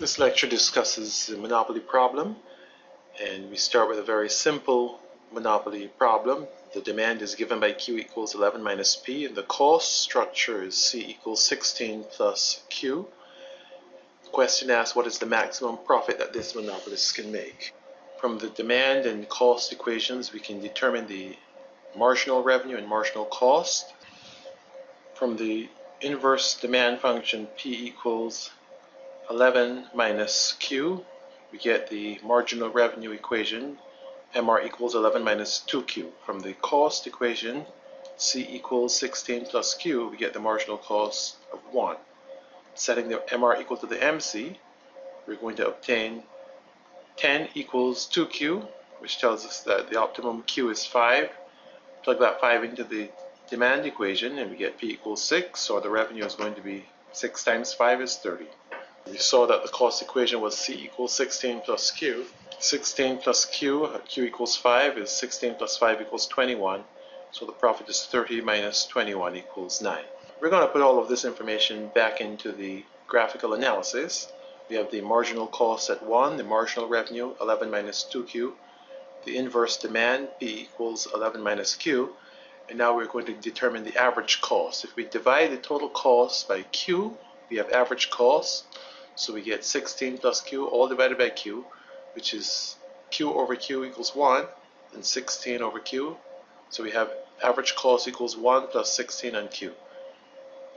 This lecture discusses the monopoly problem, and we start with a very simple monopoly problem. The demand is given by Q equals 11 minus P, and the cost structure is C equals 16 plus Q. The question asks, what is the maximum profit that this monopolist can make? From the demand and cost equations, we can determine the marginal revenue and marginal cost. From the inverse demand function, P equals 11 minus Q, we get the marginal revenue equation, MR equals 11 minus 2Q. From the cost equation, C equals 16 plus Q, we get the marginal cost of 1. Setting the MR equal to the MC, we're going to obtain 10 equals 2Q, which tells us that the optimum Q is 5. Plug that 5 into the demand equation and we get P equals 6, or the revenue is going to be 6 times 5 is 30. We saw that the cost equation was C equals 16 plus Q. 16 plus Q, Q equals 5, is 16 plus 5 equals 21. So the profit is 30 minus 21 equals 9. We're going to put all of this information back into the graphical analysis. We have the marginal cost at 1, the marginal revenue, 11 minus 2Q, the inverse demand, P equals 11 minus Q, and now we're going to determine the average cost. If we divide the total cost by Q, we have average cost. So we get 16 plus Q all divided by Q, which is Q over Q equals 1, and 16 over Q. So we have average cost equals 1 plus 16 on Q.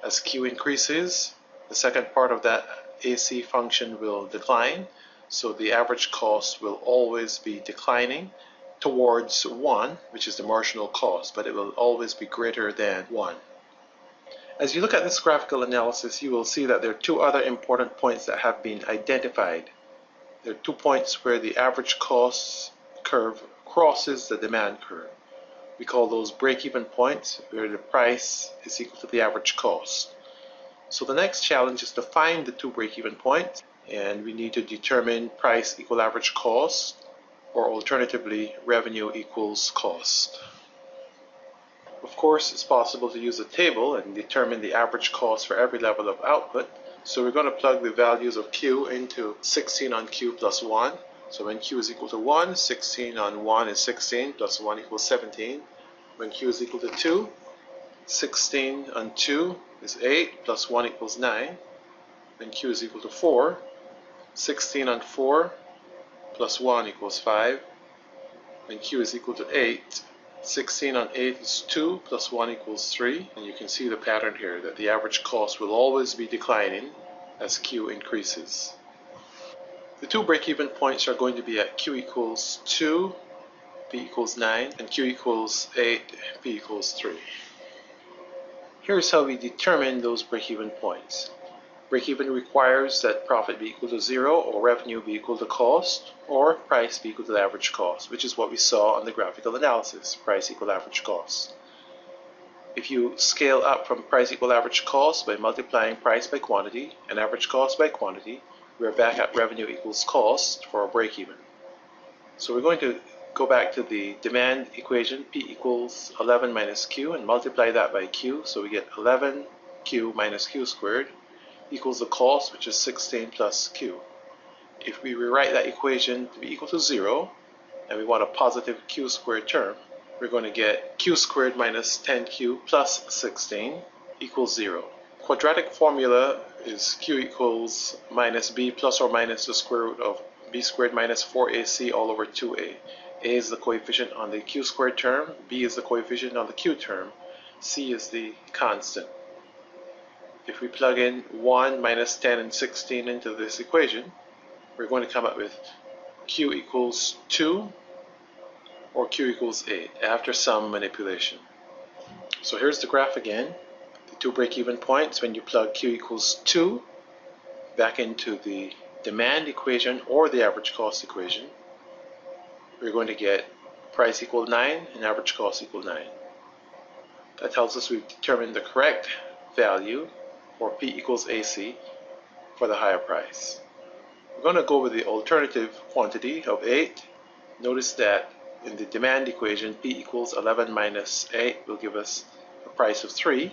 As Q increases, the second part of that AC function will decline. So the average cost will always be declining towards 1, which is the marginal cost, but it will always be greater than 1. As you look at this graphical analysis, you will see that there are two other important points that have been identified. There are 2 points where the average cost curve crosses the demand curve. We call those break-even points, where the price is equal to the average cost. So the next challenge is to find the 2 break-even points, and we need to determine price equal average cost, or alternatively, revenue equals cost. Of course, it's possible to use a table and determine the average cost for every level of output. So we're going to plug the values of Q into 16 on Q plus 1. So when Q is equal to 1, 16 on 1 is 16 plus 1 equals 17. When Q is equal to 2, 16 on 2 is 8 plus 1 equals 9. When Q is equal to 4, 16 on 4 plus 1 equals 5. When Q is equal to 8, 16 on 8 is 2 plus 1 equals 3, and you can see the pattern here that the average cost will always be declining as Q increases. The 2 break-even points are going to be at Q equals 2, P equals 9, and Q equals 8, P equals 3. Here's how we determine those break-even points. Break-even requires that profit be equal to 0, or revenue be equal to cost, or price be equal to the average cost, which is what we saw on the graphical analysis, price equal average cost. If you scale up from price equal average cost by multiplying price by quantity and average cost by quantity, we're back at revenue equals cost for our break-even. So we're going to go back to the demand equation, P equals 11 minus Q, and multiply that by Q, so we get 11Q minus Q squared equals the cost, which is 16 plus Q. If we rewrite that equation to be equal to 0, and we want a positive Q squared term, we're going to get Q squared minus 10Q plus 16 equals 0. Quadratic formula is Q equals minus B plus or minus the square root of B squared minus 4AC all over 2A. A is the coefficient on the Q squared term, B is the coefficient on the Q term, C is the constant. If we plug in 1 minus 10 and 16 into this equation, we're going to come up with Q equals 2 or Q equals 8 after some manipulation. So here's the graph again. The 2 break-even points when you plug Q equals 2 back into the demand equation or the average cost equation, we're going to get price equal 9 and average cost equal 9. That tells us we've determined the correct value, or P equals AC, for the higher price. We're going to go with the alternative quantity of 8. Notice that in the demand equation, P equals 11 minus 8 will give us a price of 3.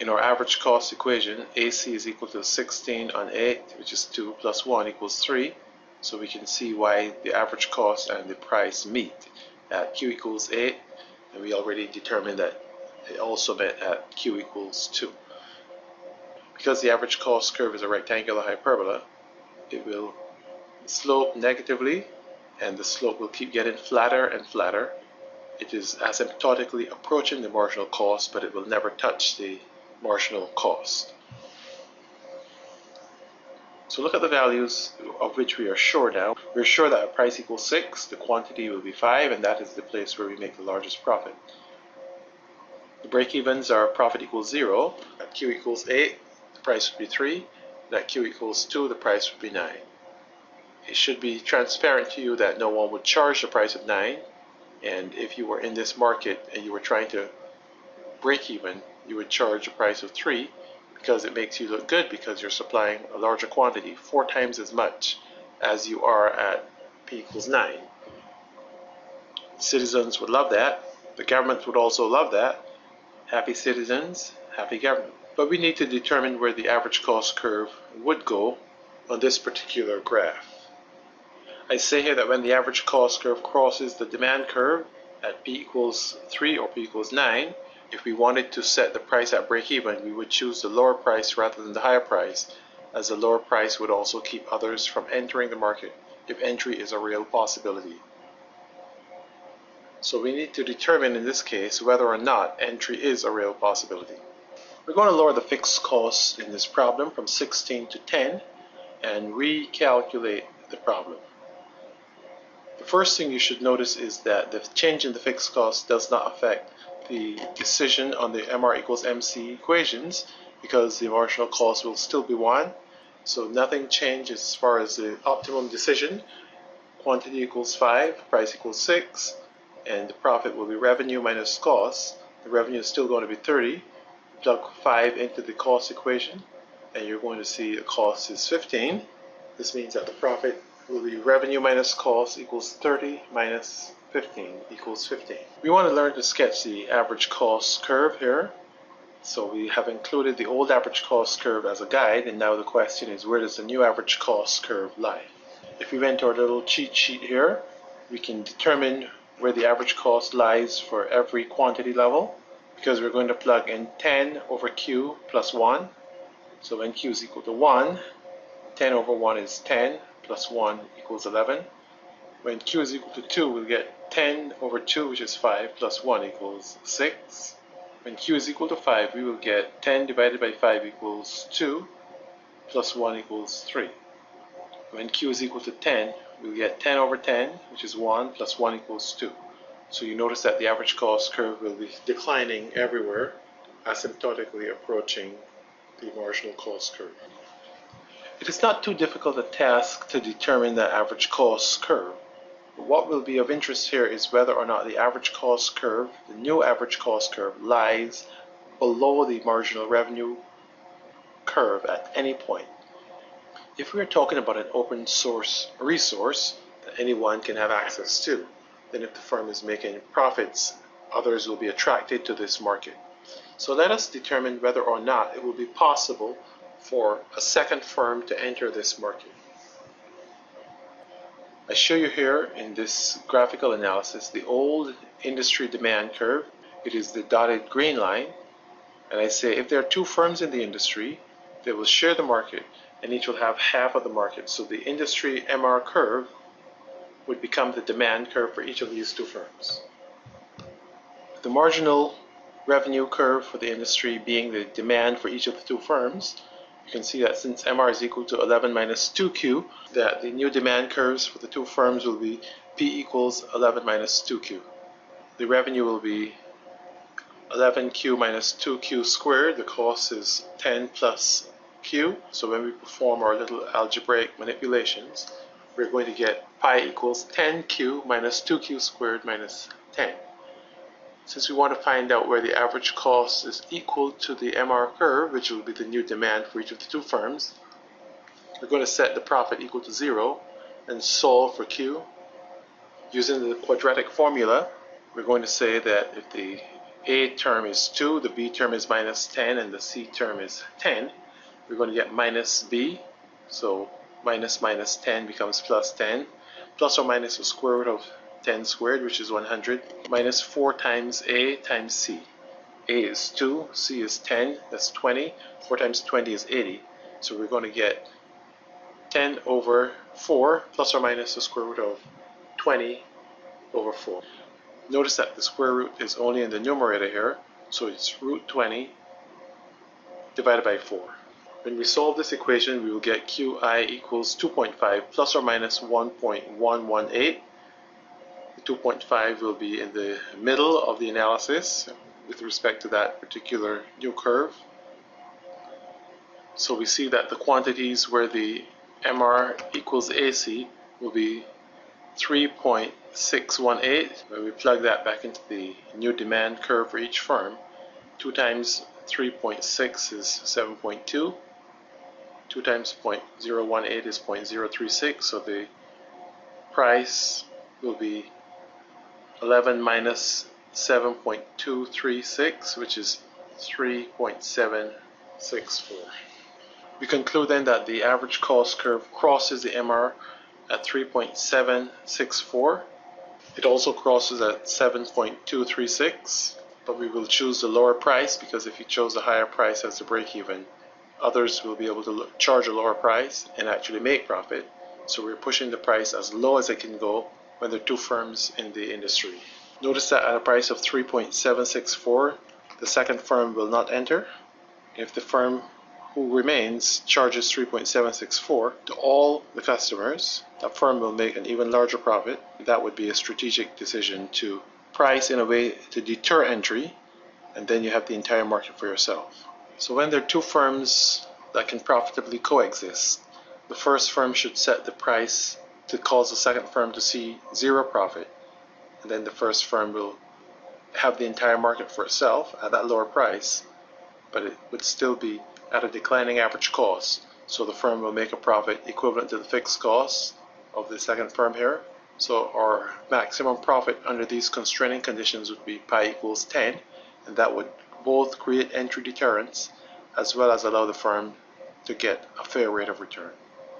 In our average cost equation, AC is equal to 16 on 8, which is 2, plus 1 equals 3. So we can see why the average cost and the price meet at Q equals 8, and we already determined that it also met at Q equals 2. Because the average cost curve is a rectangular hyperbola, it will slope negatively, and the slope will keep getting flatter and flatter. It is asymptotically approaching the marginal cost, but it will never touch the marginal cost. So look at the values of which we are sure now. We're sure that at price equals 6, the quantity will be 5, and that is the place where we make the largest profit. The break-evens are profit equals 0. At Q equals 8, the price would be 3. And at Q equals 2, the price would be 9. It should be transparent to you that no one would charge the price of 9. And if you were in this market and you were trying to break even, you would charge a price of 3, because it makes you look good because you're supplying a larger quantity, 4 times as much as you are at P equals 9. Citizens would love that. The government would also love that. Happy citizens, happy government. But we need to determine where the average cost curve would go on this particular graph. I say here that when the average cost curve crosses the demand curve at P equals 3 or P equals 9, if we wanted to set the price at break-even, we would choose the lower price rather than the higher price, as the lower price would also keep others from entering the market if entry is a real possibility. So we need to determine in this case whether or not entry is a real possibility. We're going to lower the fixed cost in this problem from 16 to 10 and recalculate the problem. The first thing you should notice is that the change in the fixed cost does not affect the decision on the MR equals MC equations, because the marginal cost will still be 1. So nothing changes as far as the optimum decision. Quantity equals 5, price equals 6, and the profit will be revenue minus cost. The revenue is still going to be 30. Plug 5 into the cost equation, and you're going to see the cost is 15. This means that the profit will be revenue minus cost equals 30 minus 15 equals 15. We want to learn to sketch the average cost curve here. So we have included the old average cost curve as a guide, and now the question is, where does the new average cost curve lie? If we went to our little cheat sheet here, we can determine where the average cost lies for every quantity level, because we're going to plug in 10 over Q plus 1. So when Q is equal to 1, 10 over 1 is 10, plus 1 equals 11. When Q is equal to 2, we'll get 10 over 2, which is 5, plus 1 equals 6. When Q is equal to 5, we will get 10 divided by 5 equals 2, plus 1 equals 3. When Q is equal to 10, we'll get 10 over 10, which is 1, plus 1 equals 2. So you notice that the average cost curve will be declining everywhere, asymptotically approaching the marginal cost curve. It is not too difficult a task to determine the average cost curve. But what will be of interest here is whether or not the average cost curve, the new average cost curve, lies below the marginal revenue curve at any point. If we are talking about an open source resource that anyone can have access to, then if the firm is making profits, others will be attracted to this market. So let us determine whether or not it will be possible for a second firm to enter this market. I show you here in this graphical analysis the old industry demand curve. It is the dotted green line, and I say if there are 2 firms in the industry, they will share the market and each will have half of the market. So the industry MR curve would become the demand curve for each of these 2 firms. The marginal revenue curve for the industry being the demand for each of the 2 firms, you can see that since MR is equal to 11 minus 2Q, that the new demand curves for the 2 firms will be P equals 11 minus 2Q. The revenue will be 11Q minus 2Q squared. The cost is 10 plus Q. So when we perform our little algebraic manipulations, we're going to get pi equals 10Q minus 2Q squared minus 10. Since we want to find out where the average cost is equal to the MR curve, which will be the new demand for each of the 2 firms, we're going to set the profit equal to 0 and solve for Q. Using the quadratic formula, we're going to say that if the A term is 2, the B term is minus 10, and the C term is 10. We're going to get minus B, so minus minus 10 becomes plus 10, plus or minus the square root of 10 squared, which is 100, minus 4 times A times C. A is 2, C is 10, that's 20, 4 times 20 is 80, so we're going to get 10 over 4 plus or minus the square root of 20 over 4. Notice that the square root is only in the numerator here, so it's root 20 divided by 4. When we solve this equation, we will get Qi equals 2.5 plus or minus 1.118. The 2.5 will be in the middle of the analysis with respect to that particular new curve. So we see that the quantities where the MR equals AC will be 3.618. When we plug that back into the new demand curve for each firm, 2 times 3.6 is 7.2. 2 times 0.018 is 0.036, so the price will be 11 minus 7.236, which is 3.764. We conclude then that the average cost curve crosses the MR at 3.764. It also crosses at 7.236, but we will choose the lower price because if you chose the higher price as the break-even, others will be able to charge a lower price and actually make profit. So we're pushing the price as low as it can go when there are two firms in the industry. Notice that at a price of 3.764, the second firm will not enter. If the firm who remains charges 3.764 to all the customers, that firm will make an even larger profit. That would be a strategic decision to price in a way to deter entry, and then you have the entire market for yourself. So when there are two firms that can profitably coexist, the first firm should set the price to cause the second firm to see zero profit, and then the first firm will have the entire market for itself at that lower price, but it would still be at a declining average cost, so the firm will make a profit equivalent to the fixed cost of the second firm here. So our maximum profit under these constraining conditions would be pi equals 10, and that would both create entry deterrence as well as allow the firm to get a fair rate of return.